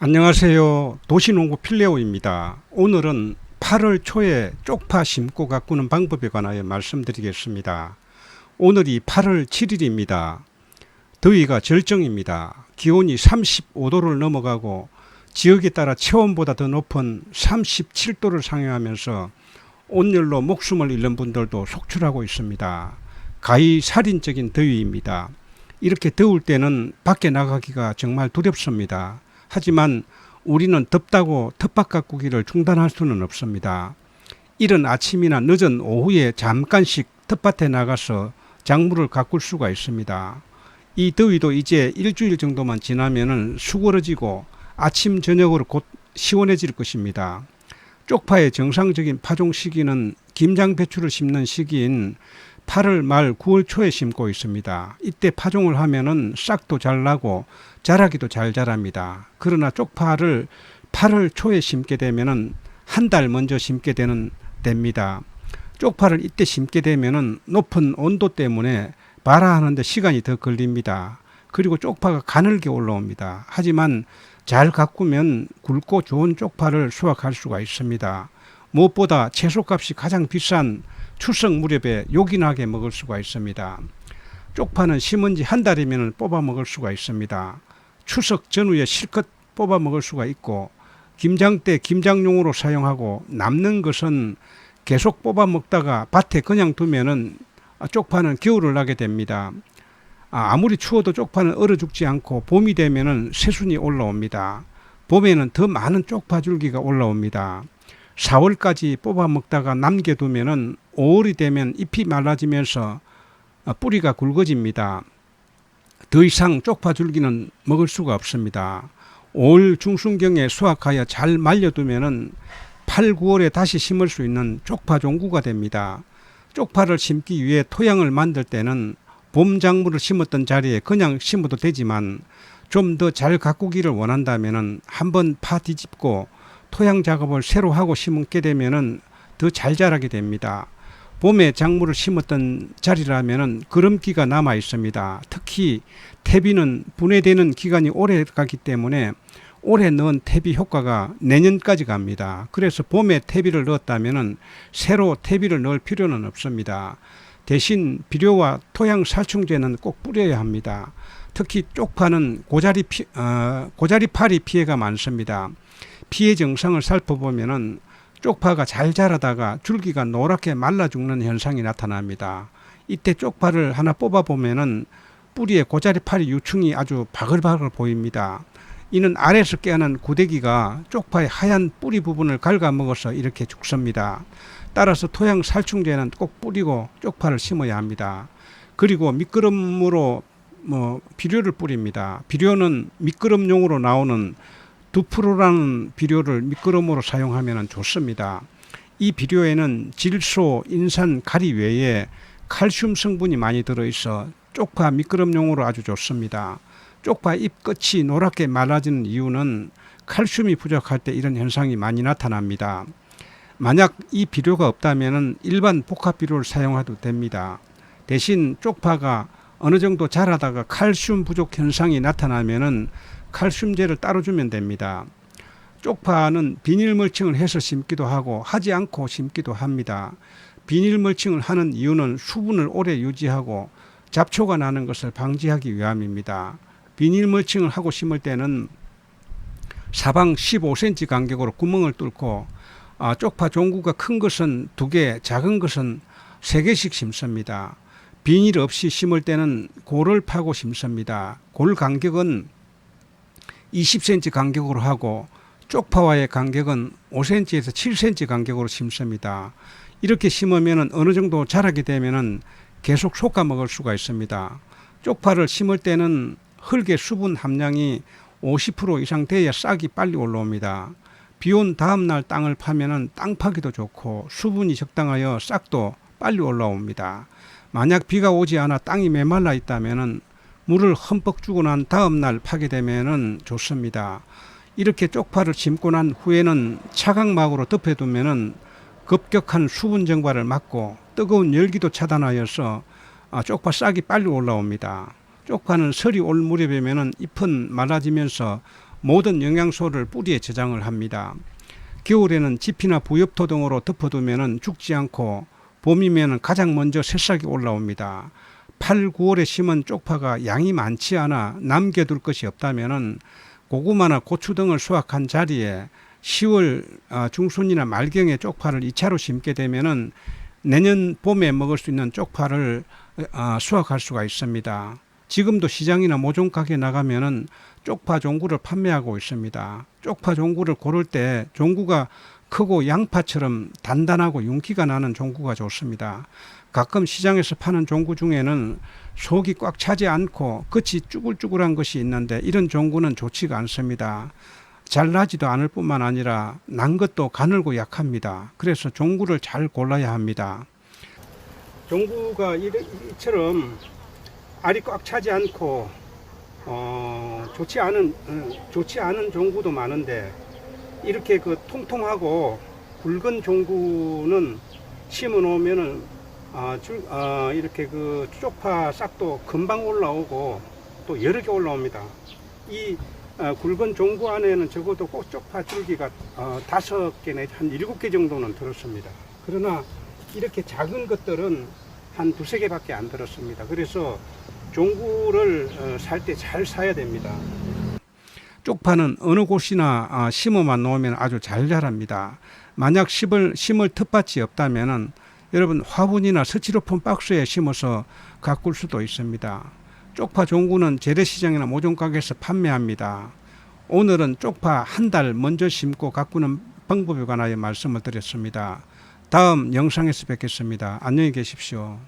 안녕하세요. 도시농부 필레오입니다. 오늘은 8월 초에 쪽파 심고 가꾸는 방법에 관하여 말씀드리겠습니다. 오늘이 8월 7일입니다. 더위가 절정입니다. 기온이 35도를 넘어가고 지역에 따라 체온보다 더 높은 37도를 상회하면서 온열로 목숨을 잃는 분들도 속출하고 있습니다. 가히 살인적인 더위입니다. 이렇게 더울 때는 밖에 나가기가 정말 두렵습니다. 하지만 우리는 덥다고 텃밭 가꾸기를 중단할 수는 없습니다. 이른 아침이나 늦은 오후에 잠깐씩 텃밭에 나가서 작물을 가꿀 수가 있습니다. 이 더위도 이제 일주일 정도만 지나면 수그러지고 아침 저녁으로 곧 시원해질 것입니다. 쪽파의 정상적인 파종 시기는 김장 배추를 심는 시기인 8월 말 9월 초에 심고 있습니다. 이때 파종을 하면은 싹도 잘 나고 자라기도 잘 자랍니다. 그러나 쪽파를 8월 초에 심게 되면은 한 달 먼저 심게 됩니다. 쪽파를 이때 심게 되면은 높은 온도 때문에 발화하는데 시간이 더 걸립니다. 그리고 쪽파가 가늘게 올라옵니다. 하지만 잘 가꾸면 굵고 좋은 쪽파를 수확할 수가 있습니다. 무엇보다 채소값이 가장 비싼 추석 무렵에 요긴하게 먹을 수가 있습니다. 쪽파는 심은 지 한 달이면 뽑아 먹을 수가 있습니다. 추석 전후에 실컷 뽑아 먹을 수가 있고 김장 때 김장용으로 사용하고 남는 것은 계속 뽑아 먹다가 밭에 그냥 두면은 쪽파는 겨울을 나게 됩니다. 아무리 추워도 쪽파는 얼어 죽지 않고 봄이 되면은 새순이 올라옵니다. 봄에는 더 많은 쪽파 줄기가 올라옵니다. 4월까지 뽑아 먹다가 남겨두면은 5월이 되면 잎이 말라지면서 뿌리가 굵어집니다. 더 이상 쪽파 줄기는 먹을 수가 없습니다. 5월 중순경에 수확하여 잘 말려두면은 8, 9월에 다시 심을 수 있는 쪽파 종구가 됩니다. 쪽파를 심기 위해 토양을 만들 때는 봄 작물을 심었던 자리에 그냥 심어도 되지만 좀 더 잘 가꾸기를 원한다면은 한번 파 뒤집고 토양 작업을 새로 하고 심게 되면은 더 잘 자라게 됩니다. 봄에 작물을 심었던 자리라면은 거름기가 남아 있습니다. 특히 퇴비는 분해되는 기간이 오래 가기 때문에 올해 넣은 퇴비 효과가 내년까지 갑니다. 그래서 봄에 퇴비를 넣었다면은 새로 퇴비를 넣을 필요는 없습니다. 대신 비료와 토양 살충제는 꼭 뿌려야 합니다. 특히 쪽파는 고자리파리 피해가 많습니다. 피해 증상을 살펴보면은 쪽파가 잘 자라다가 줄기가 노랗게 말라 죽는 현상이 나타납니다. 이때 쪽파를 하나 뽑아보면은 뿌리에 고자리파리 유충이 아주 바글바글 보입니다. 이는 아래에서 깨어난 구데기가 쪽파의 하얀 뿌리 부분을 갉아먹어서 이렇게 죽습니다. 따라서 토양 살충제는 꼭 뿌리고 쪽파를 심어야 합니다. 그리고 미끄럼으로 비료를 뿌립니다. 비료는 미끄럼용으로 나오는 두프로라는 비료를 미끄럼으로 사용하면 좋습니다. 이 비료에는 질소, 인산, 가리 외에 칼슘 성분이 많이 들어있어 쪽파 미끄럼용으로 아주 좋습니다. 쪽파 잎 끝이 노랗게 말라지는 이유는 칼슘이 부족할 때 이런 현상이 많이 나타납니다. 만약 이 비료가 없다면 일반 복합 비료를 사용해도 됩니다. 대신 쪽파가 어느 정도 자라다가 칼슘 부족 현상이 나타나면은 칼슘제를 따로 주면 됩니다. 쪽파는 비닐 멀칭을 해서 심기도 하고 하지 않고 심기도 합니다. 비닐 멀칭을 하는 이유는 수분을 오래 유지하고 잡초가 나는 것을 방지하기 위함입니다. 비닐 멀칭을 하고 심을 때는 사방 15cm 간격으로 구멍을 뚫고 쪽파 종구가 큰 것은 2개, 작은 것은 3개씩 심습니다. 비닐 없이 심을 때는 골을 파고 심습니다. 골 간격은 20cm 간격으로 하고 쪽파와의 간격은 5cm에서 7cm 간격으로 심습니다. 이렇게 심으면 어느 정도 자라게 되면 계속 솎아 먹을 수가 있습니다. 쪽파를 심을 때는 흙의 수분 함량이 50% 이상 돼야 싹이 빨리 올라옵니다. 비온 다음 날 땅을 파면 땅 파기도 좋고 수분이 적당하여 싹도 빨리 올라옵니다. 만약 비가 오지 않아 땅이 메말라 있다면 물을 흠뻑 주고 난 다음 날 파게 되면 좋습니다. 이렇게 쪽파를 심고 난 후에는 차광막으로 덮여두면 급격한 수분 증발을 막고 뜨거운 열기도 차단하여서 쪽파 싹이 빨리 올라옵니다. 쪽파는 설이 올 무렵이면 잎은 말라지면서 모든 영양소를 뿌리에 저장을 합니다. 겨울에는 지피나 부엽토 등으로 덮어두면 죽지 않고 봄이면 가장 먼저 새싹이 올라옵니다. 8, 9월에 심은 쪽파가 양이 많지 않아 남겨둘 것이 없다면 고구마나 고추 등을 수확한 자리에 10월 중순이나 말경에 쪽파를 2차로 심게 되면 내년 봄에 먹을 수 있는 쪽파를 수확할 수가 있습니다. 지금도 시장이나 모종 가게에 나가면 쪽파 종구를 판매하고 있습니다. 쪽파 종구를 고를 때 종구가 크고 양파처럼 단단하고 윤기가 나는 종구가 좋습니다. 가끔 시장에서 파는 종구 중에는 속이 꽉 차지 않고 끝이 쭈글쭈글한 것이 있는데 이런 종구는 좋지가 않습니다. 잘 나지도 않을 뿐만 아니라 난 것도 가늘고 약합니다. 그래서 종구를 잘 골라야 합니다. 종구가 이처럼 알이 꽉 차지 않고 좋지 않은 종구도 많은데 이렇게 그 통통하고 굵은 종구는 심어 놓으면은 이렇게 그 쪽파 싹도 금방 올라오고 또 여러 개 올라옵니다. 이 굵은 종구 안에는 적어도 꽃쪽파 줄기가 5개 내지 한 7개 정도는 들었습니다. 그러나 이렇게 작은 것들은 한 2~3개밖에 안 들었습니다. 그래서 종구를 살 때 잘 사야 됩니다. 쪽파는 어느 곳이나 심어만 놓으면 아주 잘 자랍니다. 만약 심을 텃밭이 없다면 여러분 화분이나 스티로폼 박스에 심어서 가꿀 수도 있습니다. 쪽파 종구는 재래시장이나 모종가게에서 판매합니다. 오늘은 쪽파 한 달 먼저 심고 가꾸는 방법에 관하여 말씀을 드렸습니다. 다음 영상에서 뵙겠습니다. 안녕히 계십시오.